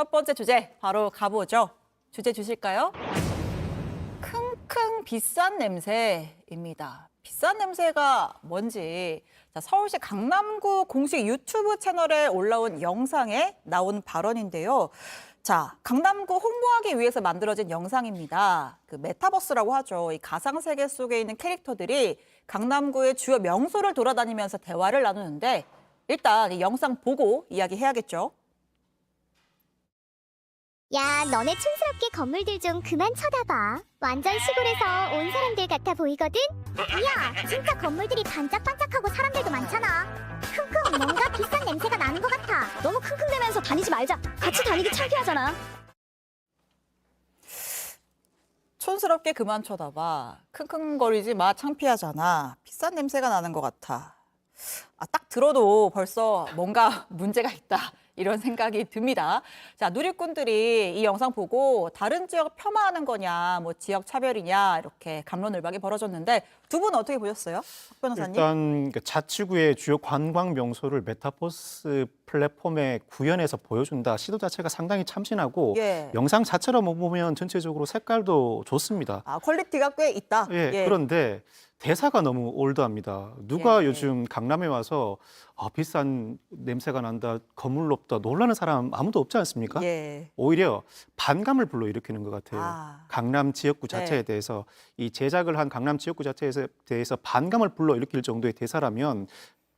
첫 번째 주제 바로 가보죠. 주제 주실까요? 킁킁 비싼 냄새입니다. 비싼 냄새가 뭔지 서울시 강남구 공식 유튜브 채널에 올라온 영상에 나온 발언인데요. 강남구 홍보하기 위해서 만들어진 영상입니다. 그 메타버스라고 하죠. 이 가상세계 속에 있는 캐릭터들이 강남구의 주요 명소를 돌아다니면서 대화를 나누는데 일단 이 영상 보고 이야기해야겠죠. 야, 너네 촌스럽게 건물들 좀 그만 쳐다봐. 완전 시골에서 온 사람들 같아 보이거든? 야, 진짜 건물들이 반짝반짝하고 사람들도 많잖아. 킁킁 뭔가 비싼 냄새가 나는 것 같아. 너무 킁킁대면서 다니지 말자. 같이 다니기 창피하잖아. 촌스럽게 그만 쳐다봐. 킁킁거리지 마. 창피하잖아. 비싼 냄새가 나는 것 같아. 딱 들어도 벌써 뭔가 문제가 있다. 이런 생각이 듭니다. 누리꾼들이 이 영상 보고 다른 지역 폄하하는 거냐, 뭐 지역 차별이냐 이렇게 갑론을박이 벌어졌는데 두 분 어떻게 보셨어요? 박 변호사님? 일단 자치구의 주요 관광 명소를 메타버스 플랫폼에 구현해서 보여준다. 시도 자체가 상당히 참신하고 예. 영상 자체로 보면 전체적으로 색깔도 좋습니다. 퀄리티가 꽤 있다. 예, 그런데 대사가 너무 올드합니다. 누가 예. 요즘 강남에 와서 비싼 냄새가 난다, 건물 높다, 놀라는 사람 아무도 없지 않습니까? 예. 오히려 반감을 불러일으키는 것 같아요. 강남 지역구 자체에 네. 대해서 이 제작을 한 강남 지역구 자체에 대해서 반감을 불러일으킬 정도의 대사라면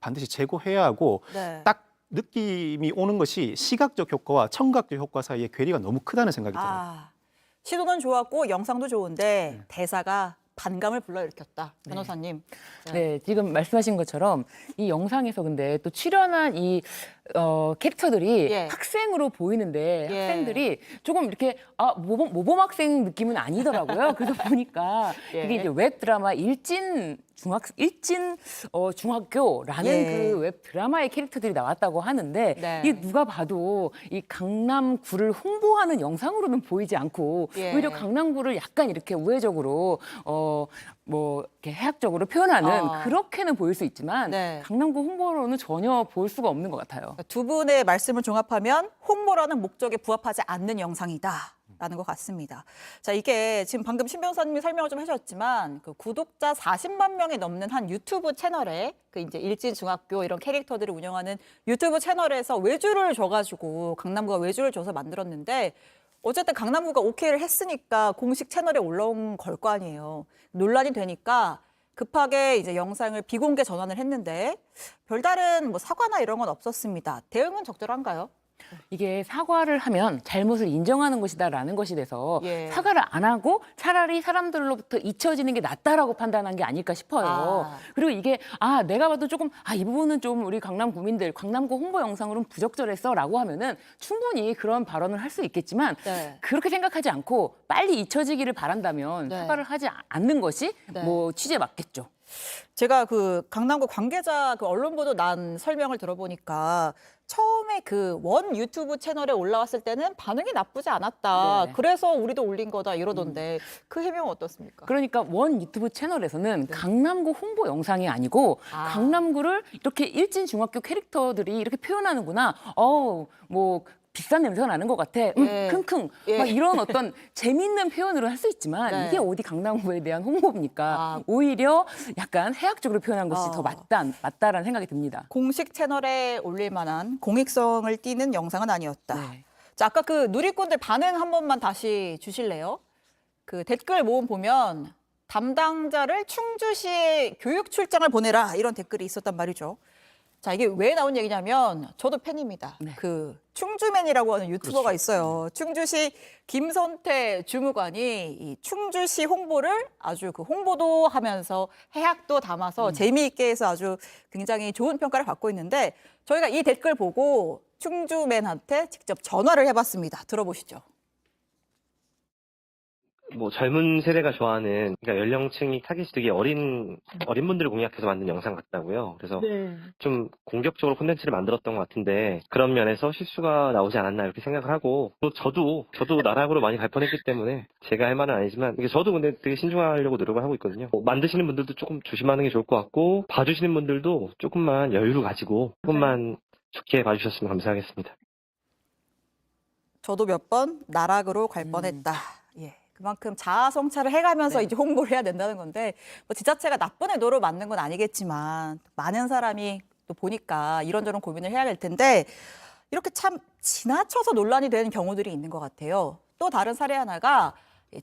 반드시 제고해야 하고 네. 딱 느낌이 오는 것이 시각적 효과와 청각적 효과 사이의 괴리가 너무 크다는 생각이 들어요. 시도는 좋았고 영상도 좋은데 대사가 반감을 불러일으켰다. 변호사님. 네, 지금 말씀하신 것처럼 이 영상에서 근데 또 출연한 이 캐릭터들이 예. 학생으로 보이는데 예. 학생들이 조금 이렇게 모범 학생 느낌은 아니더라고요. 그래서 보니까 예. 이게 이제 웹 드라마 일진 중학교라는 예. 그 웹 드라마의 캐릭터들이 나왔다고 하는데 네. 이게 누가 봐도 이 강남구를 홍보하는 영상으로는 보이지 않고 예. 오히려 강남구를 약간 이렇게 우회적으로 이렇게 해학적으로 표현하는 그렇게는 보일 수 있지만 네. 강남구 홍보로는 전혀 볼 수가 없는 것 같아요. 두 분의 말씀을 종합하면 홍보라는 목적에 부합하지 않는 영상이다. 라는 것 같습니다. 이게 지금 방금 신 변호사님이 설명을 좀 해주셨지만 그 구독자 40만 명이 넘는 한 유튜브 채널에 그 이제 일진중학교 이런 캐릭터들을 운영하는 유튜브 채널에서 외주를 줘가지고 강남구가 외주를 줘서 만들었는데 어쨌든 강남구가 오케이를 했으니까 공식 채널에 올라온 걸 거 아니에요. 논란이 되니까 급하게 이제 영상을 비공개 전환을 했는데 별다른 사과나 이런 건 없었습니다. 대응은 적절한가요? 이게 사과를 하면 잘못을 인정하는 것이다라는 것이 돼서 예. 사과를 안 하고 차라리 사람들로부터 잊혀지는 게 낫다라고 판단한 게 아닐까 싶어요. 그리고 이게 내가 봐도 조금 이 부분은 좀 우리 강남 구민들 강남구 홍보 영상으로는 부적절했어라고 하면은 충분히 그런 발언을 할 수 있겠지만 네. 그렇게 생각하지 않고 빨리 잊혀지기를 바란다면 네. 사과를 하지 않는 것이 네. 취지에 맞겠죠. 제가 그 강남구 관계자 그 언론 보도 난 설명을 들어보니까 처음에 그 원 유튜브 채널에 올라왔을 때는 반응이 나쁘지 않았다. 네. 그래서 우리도 올린 거다 이러던데 그 해명은 어떻습니까? 그러니까 원 유튜브 채널에서는 강남구 홍보 영상이 아니고 강남구를 이렇게 일진 중학교 캐릭터들이 이렇게 표현하는구나. 비싼 냄새가 나는 것 같아. 예. 킁킁. 예. 막 이런 어떤 재밌는 표현으로 할 수 있지만 네. 이게 어디 강남구에 대한 홍보입니까? 오히려 약간 해학적으로 표현한 것이 더 맞다라는 생각이 듭니다. 공식 채널에 올릴 만한 공익성을 띠는 영상은 아니었다. 네. 아까 그 누리꾼들 반응 한 번만 다시 주실래요? 그 댓글 모음 보면 담당자를 충주시에 교육 출장을 보내라 이런 댓글이 있었단 말이죠. 이게 왜 나온 얘기냐면 저도 팬입니다. 네. 그 충주맨이라고 하는 유튜버가 있어요. 충주시 김선태 주무관이 이 충주시 홍보를 아주 그 홍보도 하면서 해학도 담아서 재미있게 해서 아주 굉장히 좋은 평가를 받고 있는데 저희가 이 댓글 보고 충주맨한테 직접 전화를 해봤습니다. 들어보시죠. 젊은 세대가 좋아하는, 그러니까 연령층이 타깃이 되게 어린 분들을 공략해서 만든 영상 같다고요. 그래서 좀 공격적으로 콘텐츠를 만들었던 것 같은데, 그런 면에서 실수가 나오지 않았나 이렇게 생각을 하고, 또 저도 나락으로 많이 갈 뻔했기 때문에 제가 할 말은 아니지만, 이게 저도 근데 되게 신중하려고 노력을 하고 있거든요. 만드시는 분들도 조금 조심하는 게 좋을 것 같고, 봐주시는 분들도 조금만 여유를 가지고, 조금만 좋게 봐주셨으면 감사하겠습니다. 저도 몇 번 나락으로 갈 뻔했다. 예. 그만큼 자아 성찰을 해가면서 이제 홍보를 해야 된다는 건데 뭐 지자체가 나쁜 의도로 만든 건 아니겠지만 많은 사람이 또 보니까 이런저런 고민을 해야 될 텐데 이렇게 참 지나쳐서 논란이 되는 경우들이 있는 것 같아요. 또 다른 사례 하나가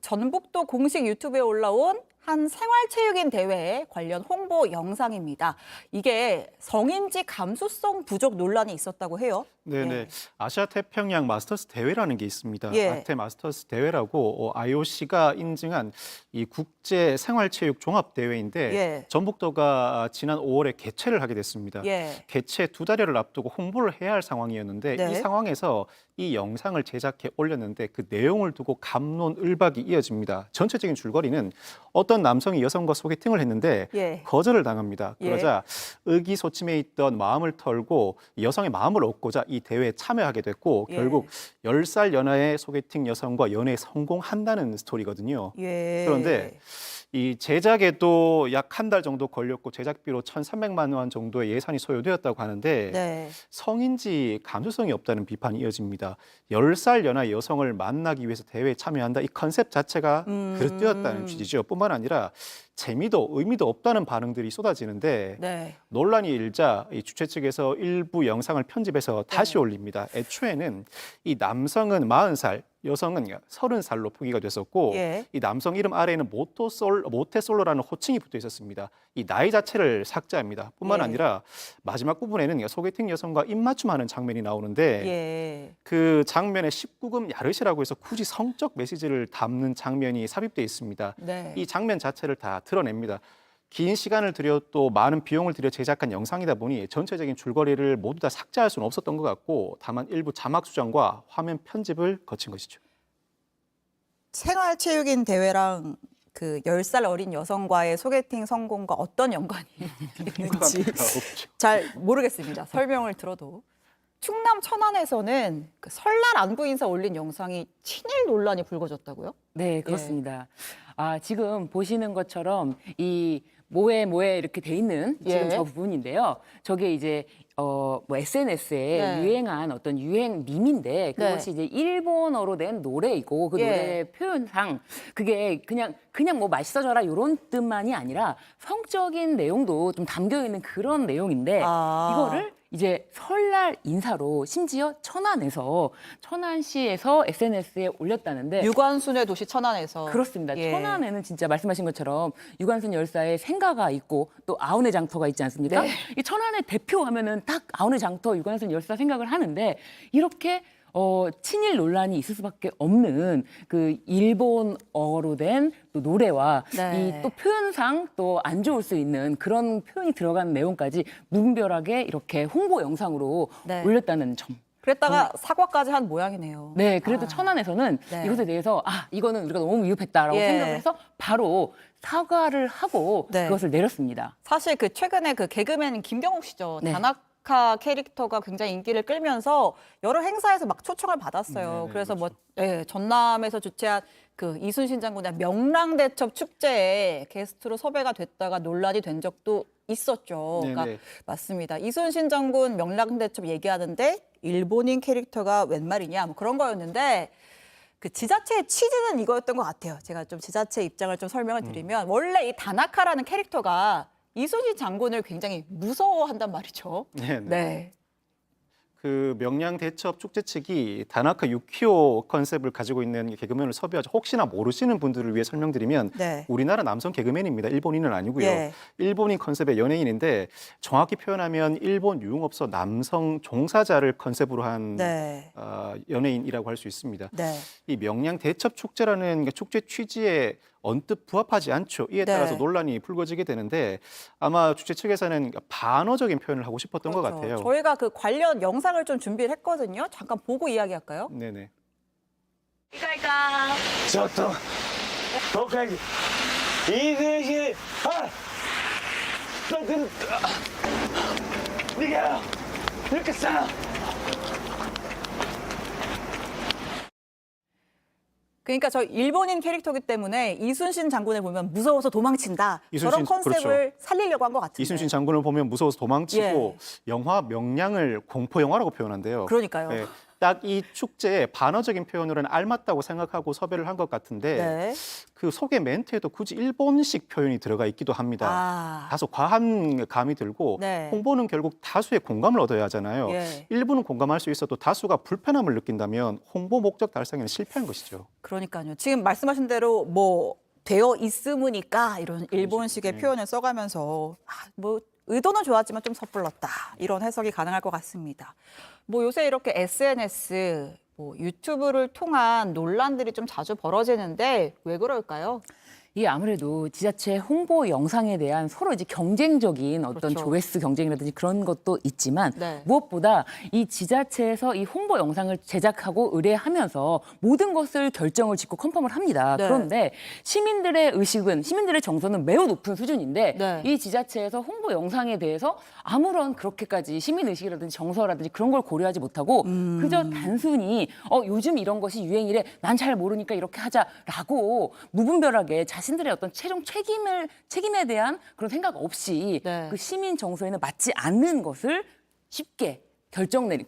전북도 공식 유튜브에 올라온 한 생활체육인 대회 관련 홍보 영상입니다. 이게 성인지 감수성 부족 논란이 있었다고 해요. 네네. 예. 아시아 태평양 마스터스 대회라는 게 있습니다. 예. 아태 마스터스 대회라고 IOC가 인증한 이 국제 생활체육 종합 대회인데 예. 전북도가 지난 5월에 개최를 하게 됐습니다. 예. 개최 2달여를 앞두고 홍보를 해야 할 상황이었는데 네. 이 상황에서 이 영상을 제작해 올렸는데 그 내용을 두고 갑론을박이 이어집니다. 전체적인 줄거리는 어떤 남성이 여성과 소개팅을 했는데 예. 거절을 당합니다. 예. 그러자 의기소침해 있던 마음을 털고 여성의 마음을 얻고자 이 대회에 참여하게 됐고 예. 결국 10살 연하의 소개팅 여성과 연애에 성공한다는 스토리거든요. 예. 그런데 이 제작에도 약 한 달 정도 걸렸고 제작비로 1,300만 원 정도의 예산이 소요되었다고 하는데 네. 성인지 감수성이 없다는 비판이 이어집니다. 10살 연하 여성을 만나기 위해서 대회에 참여한다. 이 컨셉 자체가 그릇되었다는 취지죠. 뿐만 아니라 재미도 의미도 없다는 반응들이 쏟아지는데 네. 논란이 일자 이 주최 측에서 일부 영상을 편집해서 다시 올립니다. 애초에는 이 남성은 40살, 여성은 30살로 표기가 됐었고 예. 이 남성 이름 아래에는 모태솔로라는 호칭이 붙어 있었습니다. 이 나이 자체를 삭제합니다. 뿐만 예. 아니라 마지막 부분에는 소개팅 여성과 입맞춤하는 장면이 나오는데 예. 그 장면에 19금 야릇이라고 해서 굳이 성적 메시지를 담는 장면이 삽입돼 있습니다. 네. 이 장면 자체를 다 드러냅니다. 긴 시간을 들여 또 많은 비용을 들여 제작한 영상이다 보니 전체적인 줄거리를 모두 다 삭제할 수는 없었던 것 같고 다만 일부 자막 수정과 화면 편집을 거친 것이죠. 생활체육인 대회랑 그 10살 어린 여성과의 소개팅 성공과 어떤 연관이 있는지 잘 모르겠습니다. 설명을 들어도. 충남 천안에서는 그 설날 안부 인사 올린 영상이 친일 논란이 불거졌다고요? 네, 그렇습니다. 지금 보시는 것처럼 이 뭐에 이렇게 돼 있는 지금 예. 저 부분인데요. 저게 이제 뭐 SNS에 네. 유행한 어떤 유행 밈인데 그것이 이제 일본어로 된 노래이고 그 예. 노래 표현상 그게 그냥 뭐 맛있어져라 이런 뜻만이 아니라 성적인 내용도 좀 담겨 있는 그런 내용인데 이거를 이제 설날 인사로 심지어 천안시에서 SNS에 올렸다는데 유관순의 도시 천안에서. 그렇습니다. 예. 천안에는 진짜 말씀하신 것처럼 유관순 열사의 생가가 있고 또 아우네 장터가 있지 않습니까? 네. 이 천안의 대표하면은 딱 아우네 장터 유관순 열사 생각을 하는데 이렇게 친일 논란이 있을 수밖에 없는 그 일본어로 된 또 노래와 네. 이 또 표현상 또 안 좋을 수 있는 그런 표현이 들어간 내용까지 무분별하게 이렇게 홍보 영상으로 네. 올렸다는 점. 그랬다가 사과까지 한 모양이네요. 네, 그래도 천안에서는 네. 이것에 대해서 이거는 우리가 너무 위협했다라고 예. 생각을 해서 바로 사과를 하고 네. 그것을 내렸습니다. 사실 그 최근에 그 개그맨 김경욱 씨죠. 네. 다나카 캐릭터가 굉장히 인기를 끌면서 여러 행사에서 막 초청을 받았어요. 네네, 그래서 그렇죠. 전남에서 주최한 그 이순신 장군의 명랑대첩 축제에 게스트로 섭외가 됐다가 논란이 된 적도 있었죠. 그러니까 네네. 맞습니다. 이순신 장군 명랑대첩 얘기하는데 일본인 캐릭터가 웬 말이냐 뭐 그런 거였는데 그 지자체의 취지는 이거였던 것 같아요. 제가 좀 지자체 입장을 좀 설명을 드리면 원래 이 다나카라는 캐릭터가 이순신 장군을 굉장히 무서워한단 말이죠. 네. 네. 그 명량대첩 축제 측이 다나카 유키오 컨셉을 가지고 있는 개그맨을 섭외하죠. 혹시나 모르시는 분들을 위해 설명드리면 네. 우리나라 남성 개그맨입니다. 일본인은 아니고요. 예. 일본인 컨셉의 연예인인데 정확히 표현하면 일본 유흥업소 남성 종사자를 컨셉으로 한 네. 연예인이라고 할 수 있습니다. 네. 이 명량대첩 축제라는 축제 취지에 언뜻 부합하지 않죠. 이에 네. 따라서 논란이 불거지게 되는데 아마 주최 측에서는 반어적인 표현을 하고 싶었던 것 같아요. 저희가 그 관련 영상을 좀 준비를 했거든요. 잠깐 보고 이야기할까요? 네네. ちょっと、東海、いいぜ、いいぜ、はい、逃げろ、ルカさん。 그러니까 저 일본인 캐릭터이기 때문에 이순신 장군을 보면 무서워서 도망친다. 저런 이순신, 컨셉을 그렇죠. 살리려고 한 것 같은데. 이순신 장군을 보면 무서워서 도망치고 예. 영화 명량을 공포 영화라고 표현한대요. 그러니까요. 네, 딱 이 축제에 반어적인 표현으로는 알맞다고 생각하고 섭외를 한 것 같은데 네. 그 소개 멘트에도 굳이 일본식 표현이 들어가 있기도 합니다. 아, 다소 과한 감이 들고 네. 홍보는 결국 다수의 공감을 얻어야 하잖아요. 예. 일부는 공감할 수 있어도 다수가 불편함을 느낀다면 홍보 목적 달성에는 실패한 것이죠. 그러니까요. 지금 말씀하신 대로 뭐 되어 있으니까 이런 일본식의 네. 표현을 써가면서 뭐 의도는 좋았지만 좀 섣불렀다 이런 해석이 가능할 것 같습니다. 뭐 요새 이렇게 SNS, 뭐 유튜브를 통한 논란들이 좀 자주 벌어지는데 왜 그럴까요? 이 아무래도 지자체 홍보 영상에 대한 서로 이제 경쟁적인 어떤 그렇죠. 조회수 경쟁이라든지 그런 것도 있지만 네. 무엇보다 이 지자체에서 이 홍보 영상을 제작하고 의뢰하면서 모든 것을 결정을 짓고 컨펌을 합니다. 네. 그런데 시민들의 의식은 시민들의 정서는 매우 높은 수준인데 네. 이 지자체에서 홍보 영상에 대해서 아무런 그렇게까지 시민 의식이라든지 정서라든지 그런 걸 고려하지 못하고 그저 단순히 요즘 이런 것이 유행이래 난 잘 모르니까 이렇게 하자라고 무분별하게 자신들의 어떤 최종 책임에 대한 그런 생각 없이 네. 그 시민 정서에는 맞지 않는 것을 쉽게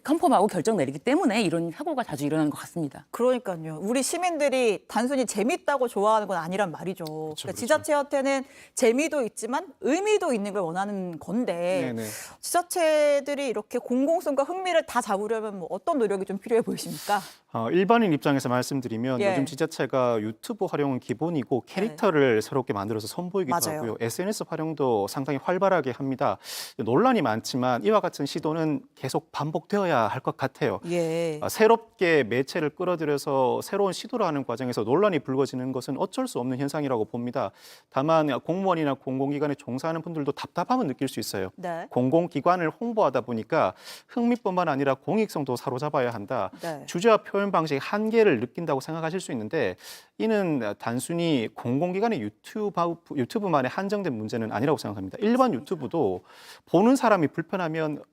컨펌하고 결정 내리기 때문에 이런 사고가 자주 일어나는 것 같습니다. 그러니까요. 우리 시민들이 단순히 재밌다고 좋아하는 건 아니란 말이죠. 그러니까 지자체한테는 재미도 있지만 의미도 있는 걸 원하는 건데 네네. 지자체들이 이렇게 공공성과 흥미를 다 잡으려면 뭐 어떤 노력이 좀 필요해 보이십니까? 일반인 입장에서 말씀드리면 예. 요즘 지자체가 유튜브 활용은 기본이고 캐릭터를 새롭게 만들어서 선보이기도 맞아요. 하고요. SNS 활용도 상당히 활발하게 합니다. 논란이 많지만 이와 같은 시도는 계속 반복되어야 할 것 같아요. 예. 새롭게 매체를 끌어들여서 새로운 시도를 하는 과정에서 논란이 불거지는 것은 어쩔 수 없는 현상이라고 봅니다. 다만 공무원이나 공공기관에 종사하는 분들도 답답함은 느낄 수 있어요. 네. 공공기관을 홍보하다 보니까 흥미뿐만 아니라 공익성도 사로잡아야 한다. 네. 주제와 표현 방식 한계를 느낀다고 생각하실 수 있는데 이는 단순히 공공기관의 유튜브만에 한정된 문제는 아니라고 생각합니다. 일반 유튜브도 보는 사람이 불편하면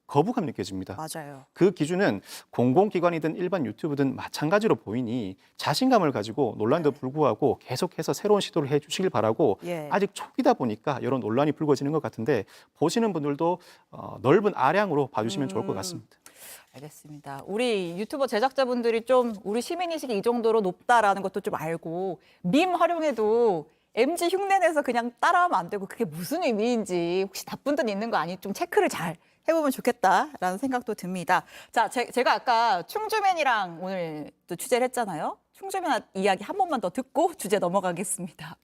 거부감 느껴집니다. 맞아요. 그 기준은 공공기관이든 일반 유튜브든 마찬가지로 보이니 자신감을 가지고 논란에도 불구하고 계속해서 새로운 시도를 해주시길 바라고 예. 아직 초기다 보니까 이런 논란이 불거지는 것 같은데 보시는 분들도 넓은 아량으로 봐주시면 좋을 것 같습니다. 알겠습니다. 우리 유튜버 제작자분들이 좀 우리 시민의식이 이 정도로 높다라는 것도 좀 알고 밈 활용해도 MG 흉내내서 그냥 따라하면 안 되고 그게 무슨 의미인지 혹시 나쁜 뜻 있는 거 아니 좀 체크를 잘 해보면 좋겠다라는 생각도 듭니다. 자, 제가 아까 충주맨이랑 오늘 또 취재를 했잖아요. 충주맨 이야기 한 번만 더 듣고 주제 넘어가겠습니다.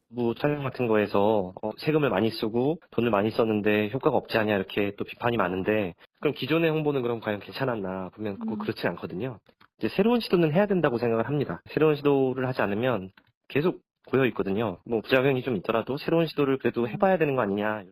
뭐 촬영 같은 거에서 세금을 많이 쓰고 돈을 많이 썼는데 효과가 없지 않냐 이렇게 또 비판이 많은데 그럼 기존의 홍보는 그럼 과연 괜찮았나 보면 꼭 그렇진 않거든요. 이제 새로운 시도는 해야 된다고 생각을 합니다. 새로운 시도를 하지 않으면 계속 고여 있거든요. 뭐 부작용이 좀 있더라도 새로운 시도를 그래도 해봐야 되는 거 아니냐.